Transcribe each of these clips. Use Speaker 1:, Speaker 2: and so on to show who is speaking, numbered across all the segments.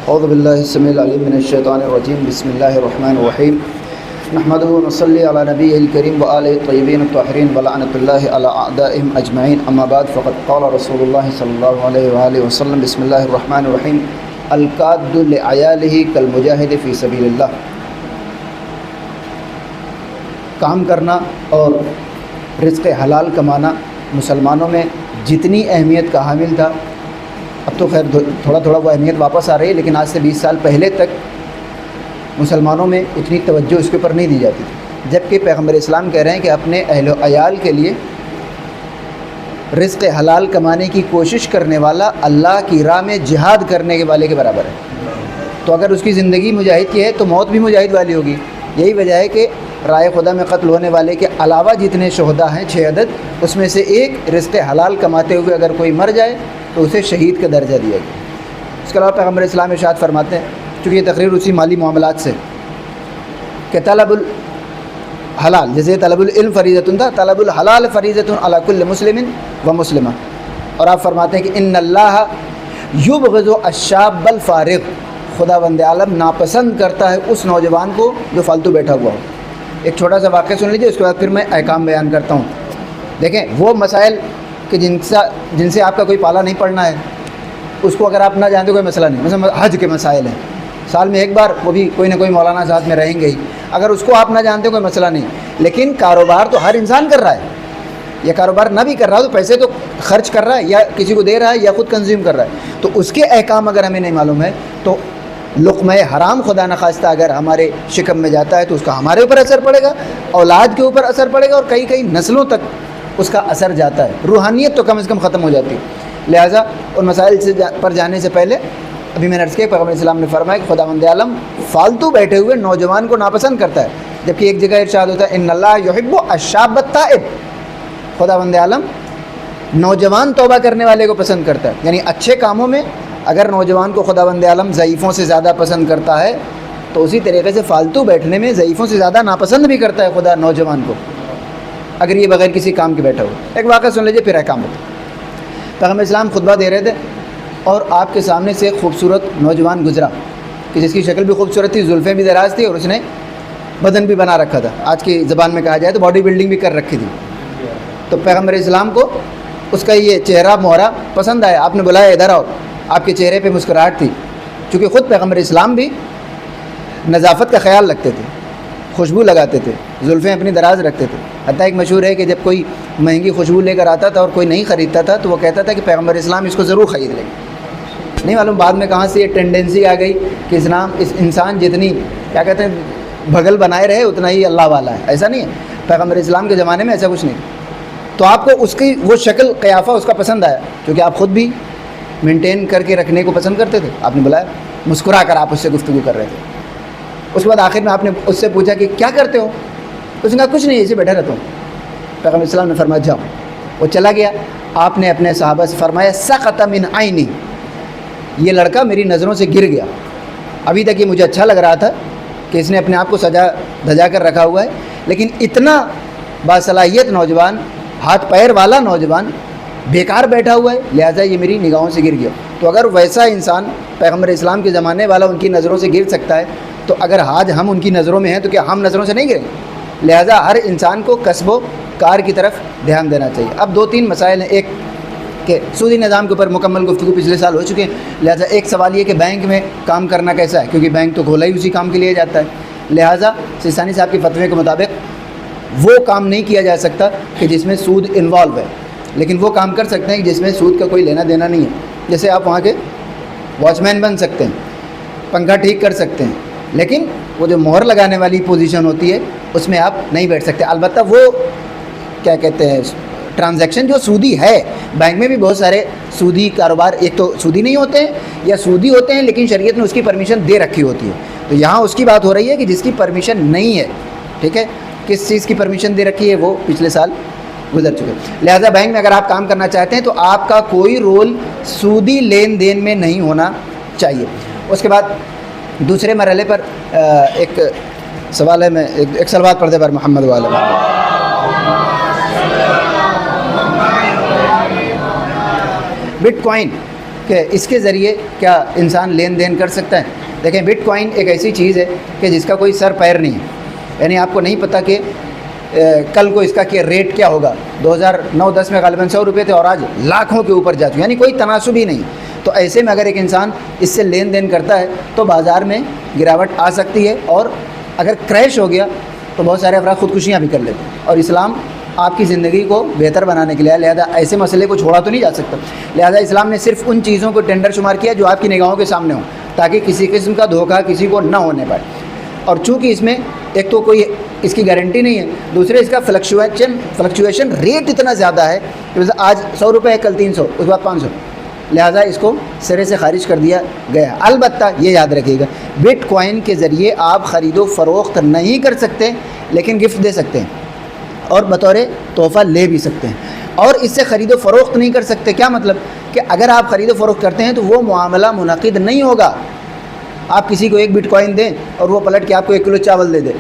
Speaker 1: اعوذ باللہ السمیع العلیم من الشیطان الرجیم بسم اللہ الرحمن الرحیم نحمدہ ونصلی علی نبیہ الکریم وآلہ الطیبین الطاہرین ولعنۃ اللہ علی اعدائہم اجمعین اما بعد فقد قال رسول اللہ صلی اللہ علیہ وآلہ وسلم بسم اللہ الرحمن الرحیم القاد لعیالہ کالمجاہد فی سبیل اللہ۔ کام کرنا اور رزق حلال کمانا مسلمانوں میں جتنی اہمیت کا حامل تھا، اب تو خیر تھوڑا تھوڑا وہ اہمیت واپس آ رہی ہے، لیکن آج سے 20 سال پہلے تک مسلمانوں میں اتنی توجہ اس کے اوپر نہیں دی جاتی تھی، جبکہ پیغمبر اسلام کہہ رہے ہیں کہ اپنے اہل و عیال کے لیے رزق حلال کمانے کی کوشش کرنے والا اللہ کی راہ میں جہاد کرنے کے والے کے برابر ہے۔ تو اگر اس کی زندگی مجاہد کی ہے تو موت بھی مجاہد والی ہوگی۔ یہی وجہ ہے کہ رائے خدا میں قتل ہونے والے کے علاوہ جتنے شہداء ہیں 6 عدد، اس میں سے ایک رزق حلال کماتے ہوئے اگر کوئی مر جائے تو اسے شہید کا درجہ دیا گیا۔ اس کے علاوہ پیغمبر اسلام ارشاد فرماتے ہیں، چونکہ یہ تقریر اسی مالی معاملات سے، کہ طلب الحلال جیسے طلب العلم فریضۃ تھا، طلب الحلال فریضۃ علی کل مسلم و مسلمہ، اور آپ فرماتے ہیں کہ ان اللہ یبغض الشاب الفارغ، خداوند عالم ناپسند کرتا ہے اس نوجوان کو جو فالتو بیٹھا ہوا ہو۔ ایک چھوٹا سا واقعہ سن لیجیے، اس کے بعد پھر میں احکام بیان کرتا ہوں۔ دیکھیں وہ مسائل کہ جن سے آپ کا کوئی پالا نہیں پڑنا ہے، اس کو اگر آپ نہ جانتے کوئی مسئلہ نہیں، مثلا حج کے مسائل ہیں، سال میں ایک بار وہ بھی کوئی نہ کوئی مولانا ساتھ میں رہیں گے ہی، اگر اس کو آپ نہ جانتے کوئی مسئلہ نہیں۔ لیکن کاروبار تو ہر انسان کر رہا ہے، یا کاروبار نہ بھی کر رہا ہو تو پیسے تو خرچ کر رہا ہے، یا کسی کو دے رہا ہے یا خود کنزیوم کر رہا ہے، تو اس کے احکام اگر ہمیں نہیں معلوم ہے تو لقمہ حرام خدا نخواستہ اگر ہمارے شکم میں جاتا ہے تو اس کا ہمارے اوپر اثر پڑے گا، اولاد کے اوپر اثر پڑے گا، اور کئی کئی نسلوں تک اس کا اثر جاتا ہے، روحانیت تو کم از کم ختم ہو جاتی ہے۔ لہٰذا ان مسائل پر جانے سے پہلے ابھی میں نے عرض کیا، پیغمبر اسلام نے فرمایا کہ خداوند عالم فالتو بیٹھے ہوئے نوجوان کو ناپسند کرتا ہے، جبکہ ایک جگہ ارشاد ہوتا ہے ان اللہ یحب الشاب التائب، خداوند عالم نوجوان توبہ کرنے والے کو پسند کرتا ہے۔ یعنی اچھے کاموں میں اگر نوجوان کو خداوند عالم ضعیفوں سے زیادہ پسند کرتا ہے تو اسی طریقے سے فالتو بیٹھنے میں ضعیفوں سے زیادہ ناپسند بھی کرتا ہے خدا نوجوان کو، اگر یہ بغیر کسی کام کے بیٹھا ہو۔ ایک واقعہ سن لیجیے پھر احکام ہوتا ہے۔ پیغمبر اسلام خطبہ دے رہے تھے اور آپ کے سامنے سے ایک خوبصورت نوجوان گزرا کہ جس کی شکل بھی خوبصورت تھی، زلفیں بھی دراز تھی، اور اس نے بدن بھی بنا رکھا تھا، آج کی زبان میں کہا جائے تو باڈی بلڈنگ بھی کر رکھی تھی۔ تو پیغمبر اسلام کو اس کا یہ چہرہ مہرہ پسند آیا، آپ نے بلایا ادھر آؤ، آپ کے چہرے پہ مسکراہٹ تھی، چونکہ خود پیغمبر اسلام بھی نظافت کا خیال رکھتے تھے، خوشبو لگاتے تھے، زلفیں اپنی دراز رکھتے تھے۔ حتیٰ ایک مشہور ہے کہ جب کوئی مہنگی خوشبو لے کر آتا تھا اور کوئی نہیں خریدتا تھا تو وہ کہتا تھا کہ پیغمبر اسلام اس کو ضرور خرید لیں گے۔ نہیں معلوم بعد میں کہاں سے یہ ٹینڈنسی آ گئی کہ انسان جتنی کیا کہتے ہیں بغل بنائے رہے اتنا ہی اللہ والا ہے، ایسا نہیں ہے۔ پیغمبر اسلام کے زمانے میں ایسا کچھ نہیں، تو آپ کو اس کی وہ شکل قیافہ اس کا پسند آیا، کیونکہ آپ خود بھی مینٹین کر کے رکھنے کو پسند کرتے تھے۔ آپ نے بلایا، مسکرا کر آپ اس سے گفتگو کر رہے تھے۔ اس کے بعد آخر میں آپ نے اس سے پوچھا کہ کیا کرتے ہو؟ اس نے کہا کچھ نہیں، ایسے بیٹھا رہتا ہوں۔ پیغمبر اسلام نے فرمایا جاؤ، وہ چلا گیا۔ آپ نے اپنے صحابہ سے فرمایا سقط من عینی، یہ لڑکا میری نظروں سے گر گیا۔ ابھی تک یہ مجھے اچھا لگ رہا تھا کہ اس نے اپنے آپ کو سجا دھجا کر رکھا ہوا ہے، لیکن اتنا باصلاحیت نوجوان، ہاتھ پیر والا نوجوان بیکار بیٹھا ہوا ہے، لہٰذا یہ میری نگاہوں سے گر گیا۔ تو اگر ویسا انسان پیغمبر اسلام کے زمانے والا ان کی نظروں سے گر سکتا ہے تو اگر آج ہم ان کی نظروں میں ہیں تو کیا ہم نظروں سے نہیں گریں؟ لہٰذا ہر انسان کو کسب و کار کی طرف دھیان دینا چاہیے۔ اب 2-3 مسائل ہیں، ایک کہ سودی نظام کے اوپر مکمل گفتگو پچھلے سال ہو چکے ہیں، لہٰذا ایک سوال یہ کہ بینک میں کام کرنا کیسا ہے، کیونکہ بینک تو کھولا ہی اسی کام کے لیے جاتا ہے۔ لہٰذا سیستانی صاحب کے فتوے کے مطابق وہ کام نہیں کیا جا سکتا کہ جس میں سود انوالو ہے، لیکن وہ کام کر سکتے ہیں کہ جس میں سود کا کوئی لینا دینا نہیں ہے۔ جیسے آپ وہاں کے واچ مین بن سکتے ہیں، پنکھا ٹھیک کر سکتے ہیں، لیکن وہ جو مہر لگانے والی پوزیشن ہوتی ہے اس میں آپ نہیں بیٹھ سکتے۔ البتہ وہ کیا کہتے ہیں ٹرانزیکشن جو سودی ہے، بینک میں بھی بہت سارے سودی کاروبار ایک تو سودی نہیں ہوتے ہیں یا سودی ہوتے ہیں لیکن شریعت نے اس کی پرمیشن دے رکھی ہوتی ہے، تو یہاں اس کی بات ہو رہی ہے کہ جس کی پرمیشن نہیں ہے، ٹھیک ہے، کس چیز کی پرمیشن دے رکھی ہے وہ پچھلے سال گزر چکے۔ لہٰذا بینک میں اگر آپ کام کرنا چاہتے ہیں تو آپ کا کوئی رول سودی لین دین میں نہیں ہونا چاہیے۔ اس کے بعد دوسرے مرحلے پر ایک سوال ہے، میں ایک سلوات پڑھتے پر محمد والا بٹ کوائن کہ اس کے ذریعے کیا انسان لین دین کر سکتا ہے؟ دیکھیں بٹ کوائن ایک ایسی چیز ہے کہ جس کا کوئی سر پیر نہیں ہے، یعنی آپ کو نہیں پتہ کہ کل کو اس کا کیا ریٹ کیا ہوگا۔ 2009-10 میں غالباً 100 روپے تھے اور آج لاکھوں کے اوپر جا چکے، یعنی کوئی تناسب ہی نہیں۔ تو ایسے میں اگر ایک انسان اس سے لین دین کرتا ہے تو بازار میں گراوٹ آ سکتی ہے، اور اگر کریش ہو گیا تو بہت سارے افراد خودکشیاں بھی کر لیتے ہیں، اور اسلام آپ کی زندگی کو بہتر بنانے کے لیے، لہذا ایسے مسئلے کو چھوڑا تو نہیں جا سکتا۔ لہذا اسلام نے صرف ان چیزوں کو ٹینڈر شمار کیا جو آپ کی نگاہوں کے سامنے ہوں، تاکہ کسی قسم کا دھوکہ کسی کو نہ ہونے پائے۔ اور چونکہ اس میں ایک تو کوئی اس کی گارنٹی نہیں ہے، دوسرے اس کا فلکچویشن ریٹ اتنا زیادہ ہے کہ آج 100 روپے ہے، کل 300، اس کے بعد 500، لہٰذا اس کو سرے سے خارج کر دیا گیا۔ البتہ یہ یاد رکھیے گا، بٹ کوائن کے ذریعے آپ خرید و فروخت نہیں کر سکتے، لیکن گفٹ دے سکتے ہیں اور بطور تحفہ لے بھی سکتے ہیں، اور اس سے خرید و فروخت نہیں کر سکتے۔ کیا مطلب؟ کہ اگر آپ خرید و فروخت کرتے ہیں تو وہ معاملہ منعقد نہیں ہوگا۔ آپ کسی کو ایک بٹ کوائن دیں اور وہ پلٹ کے آپ کو 1 کلو چاول دے دے،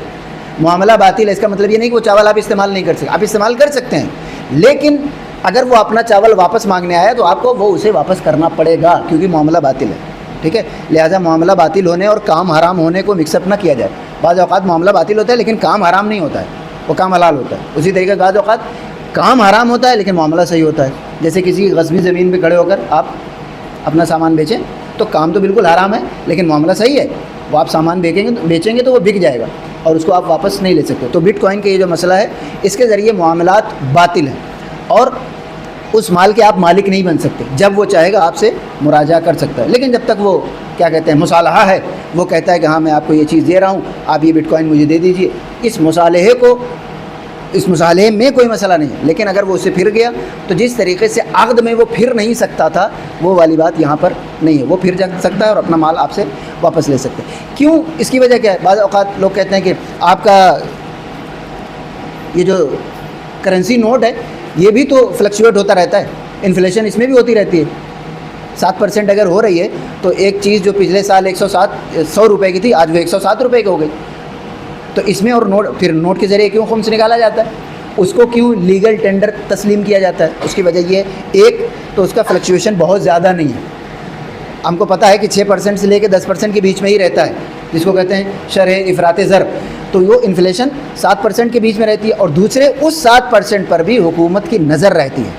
Speaker 1: معاملہ باطل ہے۔ اس کا مطلب یہ نہیں کہ وہ چاول آپ استعمال نہیں کر سکتے، آپ استعمال کر سکتے ہیں، لیکن اگر وہ اپنا چاول واپس مانگنے آیا تو آپ کو وہ اسے واپس کرنا پڑے گا، کیونکہ معاملہ باطل ہے، ٹھیک ہے۔ لہٰذا معاملہ باطل ہونے اور کام حرام ہونے کو مکس اپ نہ کیا جائے۔ بعض اوقات معاملہ باطل ہوتا ہے لیکن کام حرام نہیں ہوتا ہے، وہ کام حلال ہوتا ہے۔ اسی طریقے بعض اوقات کام حرام ہوتا ہے لیکن معاملہ صحیح ہوتا ہے، جیسے کسی غصبی زمین پہ کھڑے ہو کر آپ اپنا سامان بیچیں تو کام تو بالکل حرام ہے لیکن معاملہ صحیح ہے، وہ آپ سامان بیچیں گے تو وہ بک جائے گا اور اس کو آپ واپس نہیں لے سکتے۔ تو بٹ کوائن کا یہ جو مسئلہ ہے، اس کے ذریعے معاملات باطل ہیں اور اس مال کے آپ مالک نہیں بن سکتے۔ جب وہ چاہے گا آپ سے مراجعہ کر سکتا ہے، لیکن جب تک وہ کیا کہتے ہیں مصالحہ ہے، وہ کہتا ہے کہ ہاں میں آپ کو یہ چیز دے رہا ہوں، آپ یہ بٹ کوائن مجھے دے دیجئے، اس مصالحے میں کوئی مسئلہ نہیں ہے۔ لیکن اگر وہ اسے پھر گیا تو جس طریقے سے عقد میں وہ پھر نہیں سکتا تھا، وہ والی بات یہاں پر نہیں ہے، وہ پھر جا سکتا ہے اور اپنا مال آپ سے واپس لے سکتے ہیں۔ کیوں؟ اس کی وجہ کیا ہے؟ بعض اوقات لوگ کہتے ہیں کہ آپ کا یہ جو کرنسی نوٹ ہے یہ بھی تو فلکچویٹ ہوتا رہتا ہے، انفلیشن اس میں بھی ہوتی رہتی ہے۔ 7% اگر ہو رہی ہے تو ایک چیز جو پچھلے سال 100 روپے کی تھی آج وہ 107 روپے کی ہو گئی، تو اس میں اور پھر نوٹ کے ذریعے کیوں خمس نکالا جاتا ہے؟ اس کو کیوں لیگل ٹینڈر تسلیم کیا جاتا ہے؟ اس کی وجہ یہ ایک تو اس کا فلکچویشن بہت زیادہ نہیں ہے، ہم کو پتہ ہے کہ 6% سے لے کے 10% کے بیچ میں ہی رہتا ہے، جس کو کہتے ہیں شرح افراط ضرب، تو وہ انفلیشن 7% کے بیچ میں رہتی ہے، اور دوسرے اس 7% پر بھی حکومت کی نظر رہتی ہے۔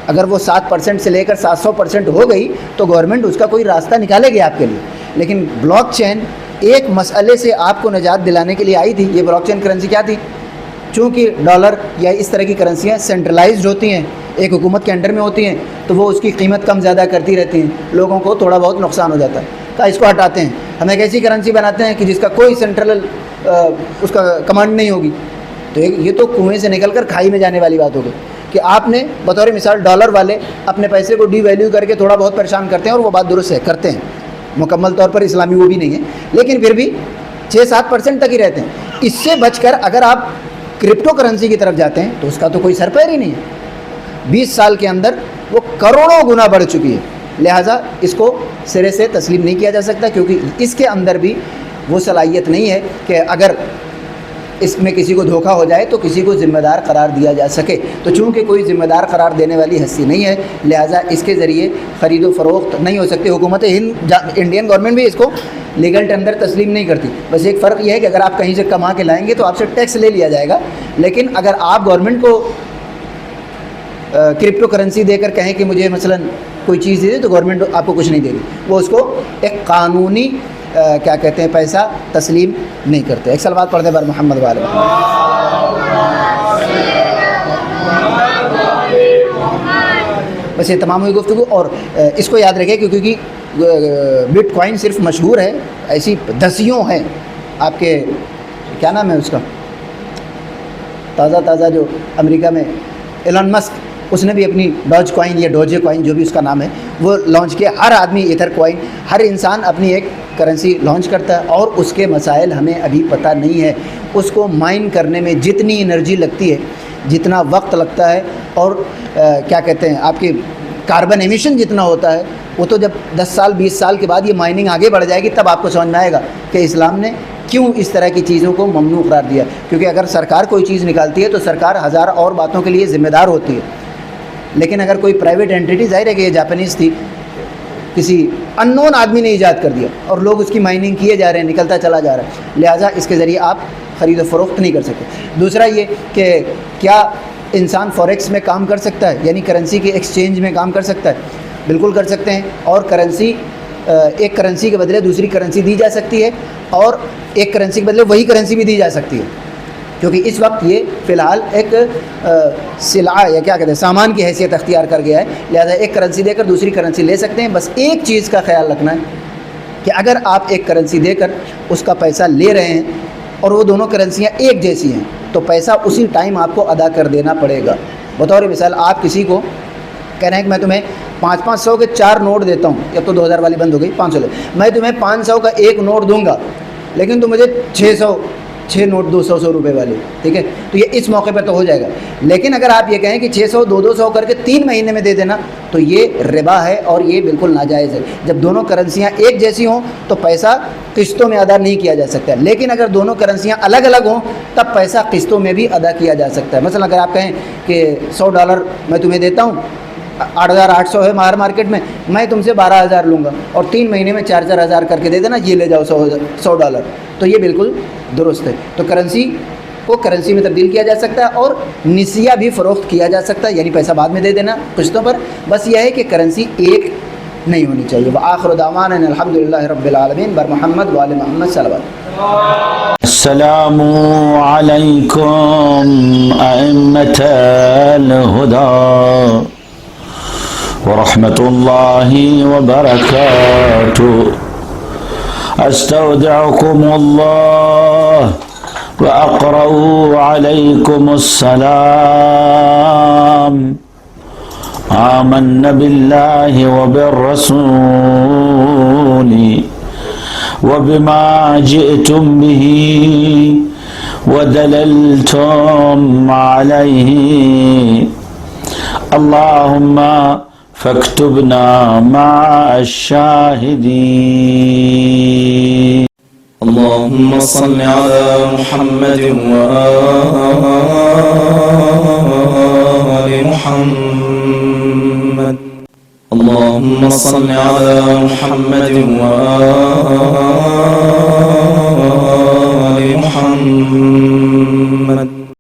Speaker 1: اگر وہ 7% سے لے کر 700% ہو گئی تو گورنمنٹ اس کا کوئی راستہ نکالے گی آپ کے لیے۔ لیکن بلاک چین ایک مسئلے سے آپ کو نجات دلانے کے لیے آئی تھی۔ یہ بلاک چین کرنسی کیا تھی؟ چونکہ ڈالر یا اس طرح کی کرنسیاں سینٹرلائزڈ ہوتی ہیں، ایک حکومت کے انڈر میں ہوتی ہیں، تو وہ اس کی قیمت کم زیادہ کرتی رہتی ہیں، لوگوں کو تھوڑا بہت نقصان ہو جاتا ہے، تو اس کو ہٹاتے ہیں، ہم ایک ایسی کرنسی بناتے ہیں کہ جس کا کوئی سینٹرل اس کا کمانڈ نہیں ہوگی۔ تو یہ تو کنویں سے نکل کر کھائی میں جانے والی بات ہوگی کہ آپ نے بطور مثال ڈالر والے اپنے پیسے کو ڈی ویلیو کر کے تھوڑا بہت پریشان کرتے ہیں، اور وہ بات درست ہے، کرتے ہیں، مکمل طور پر اسلامی وہ بھی نہیں ہے، لیکن پھر بھی 6-7% تک ہی رہتے ہیں۔ اس سے بچ کر اگر آپ کرپٹو کرنسی کی طرف جاتے ہیں تو اس کا تو کوئی سر پیر ہی نہیں ہے، 20 سال کے اندر وہ کروڑوں گنا بڑھ چکی ہے، لہٰذا اس کو سرے سے تسلیم نہیں کیا جا سکتا، کیونکہ اس کے اندر بھی وہ صلاحیت نہیں ہے کہ اگر اس میں کسی کو دھوکہ ہو جائے تو کسی کو ذمہ دار قرار دیا جا سکے۔ تو چونکہ کوئی ذمہ دار قرار دینے والی ہستی نہیں ہے، لہٰذا اس کے ذریعے خرید و فروخت نہیں ہو سکتی۔ حکومت ہند، انڈین گورنمنٹ بھی اس کو لیگل ٹینڈر تسلیم نہیں کرتی۔ بس ایک فرق یہ ہے کہ اگر آپ کہیں سے کما کے لائیں گے تو آپ سے ٹیکس لے لیا جائے گا، لیکن اگر آپ گورنمنٹ کو کرپٹو کرنسی دے کر کہیں کہ مجھے مثلا کوئی چیز دے دے تو گورنمنٹ آپ کو کچھ نہیں دے گی، وہ اس کو ایک قانونی کیا کہتے ہیں پیسہ تسلیم نہیں کرتے۔ ایک سلوات پڑھتے بر محمد والے۔ بس یہ تمام ہوئی گفتگو، اور اس کو یاد رکھیں کیونکہ بٹ کوائن صرف مشہور ہے، ایسی دسیوں ہیں۔ آپ کے کیا نام ہے اس کا، تازہ جو امریکہ میں ایلن مسک، اس نے بھی اپنی ڈوج کوائن یا ڈوجے کوائن جو بھی اس کا نام ہے وہ لانچ کیا۔ ہر آدمی ایتھر کوائن، ہر انسان اپنی ایک کرنسی لانچ کرتا ہے، اور اس کے مسائل ہمیں ابھی پتہ نہیں ہے۔ اس کو مائن کرنے میں جتنی انرجی لگتی ہے، جتنا وقت لگتا ہے، اور کیا کہتے ہیں آپ کے کاربن ایمیشن جتنا ہوتا ہے، وہ تو جب 10 سال 20 سال کے بعد یہ مائننگ آگے بڑھ جائے گی تب آپ کو سمجھ میں آئے گا کہ اسلام نے کیوں اس طرح کی چیزوں کو ممنوع قرار دیا۔ کیونکہ اگر سرکار کوئی چیز نکالتی ہے تو سرکار ہزار اور باتوں کے لیے ذمہ دار ہوتی ہے، لیکن اگر کوئی پرائیویٹ اینٹیٹی، ظاہر ہے کہ یہ جاپانیز تھی، کسی ان نون آدمی نے ایجاد کر دیا اور لوگ اس کی مائننگ کیے جا رہے ہیں، نکلتا چلا جا رہا ہے، لہٰذا اس کے ذریعے آپ خرید و فروخت نہیں کر سکتے۔ دوسرا یہ کہ کیا انسان فوریکس میں کام کر سکتا ہے، یعنی کرنسی کے ایکسچینج میں کام کر سکتا ہے؟ بالکل کر سکتے ہیں، اور کرنسی ایک کرنسی کے بدلے دوسری کرنسی دی جا سکتی ہے، اور ایک کرنسی کے بدلے وہی کرنسی بھی دی جا سکتی ہے، کیونکہ اس وقت یہ فی الحال ایک سلعہ یا کیا کہتے ہیں سامان کی حیثیت اختیار کر گیا ہے، لہذا ایک کرنسی دے کر دوسری کرنسی لے سکتے ہیں۔ بس ایک چیز کا خیال رکھنا ہے کہ اگر آپ ایک کرنسی دے کر اس کا پیسہ لے رہے ہیں اور وہ دونوں کرنسیاں ایک جیسی ہیں تو پیسہ اسی ٹائم آپ کو ادا کر دینا پڑے گا۔ بطور مثال آپ کسی کو کہہ رہے ہیں کہ میں تمہیں 500 کے 4 نوٹ دیتا ہوں، اب تو 2000 والی بند ہو گئی، 500 لے، میں تمہیں 500 کا ایک نوٹ دوں گا لیکن تم مجھے 6 نوٹ 200 روپے والے، ٹھیک ہے، تو یہ اس موقع پہ تو ہو جائے گا۔ لیکن اگر آپ یہ کہیں کہ 600 200 کر کے 3 مہینے میں دے دینا تو یہ ربا ہے اور یہ بالکل ناجائز ہے۔ جب دونوں کرنسیاں ایک جیسی ہوں تو پیسہ قسطوں میں ادا نہیں کیا جا سکتا، لیکن اگر دونوں کرنسیاں الگ الگ ہوں تب پیسہ قسطوں میں بھی ادا کیا جا سکتا ہے۔ مثلا اگر آپ کہیں کہ $100 میں تمہیں دیتا ہوں، 8800 ہے باہر مارکیٹ میں، میں تم سے 12000 لوں گا اور 3 مہینے میں 4000 کر کے دے دینا، یہ لے جاؤ $100، تو یہ بالکل درست ہے۔ تو کرنسی کو کرنسی میں تبدیل کیا جا سکتا ہے اور نسیہ بھی فروخت کیا جا سکتا ہے، یعنی پیسہ بعد میں دے دینا قسطوں پر، بس یہ ہے کہ کرنسی ایک نہیں ہونی چاہیے۔ وآخر دعوانا ان الحمد للہ رب العالمین بر محمد وآل محمد صلوات۔
Speaker 2: السلام علیکم ائمة الہدی ورحمۃ اللہ وبرکاتہ۔ استودعکم اللہ واقرأ علیکم السلام۔ آمنا باللہ وبالرسول وبما جئتم به ودللتم عليه اللهم فاكتبنا مع الشاهدين۔
Speaker 3: اللهم صل على محمد وآل محمد۔ اللهم صل على محمد وآل محمد۔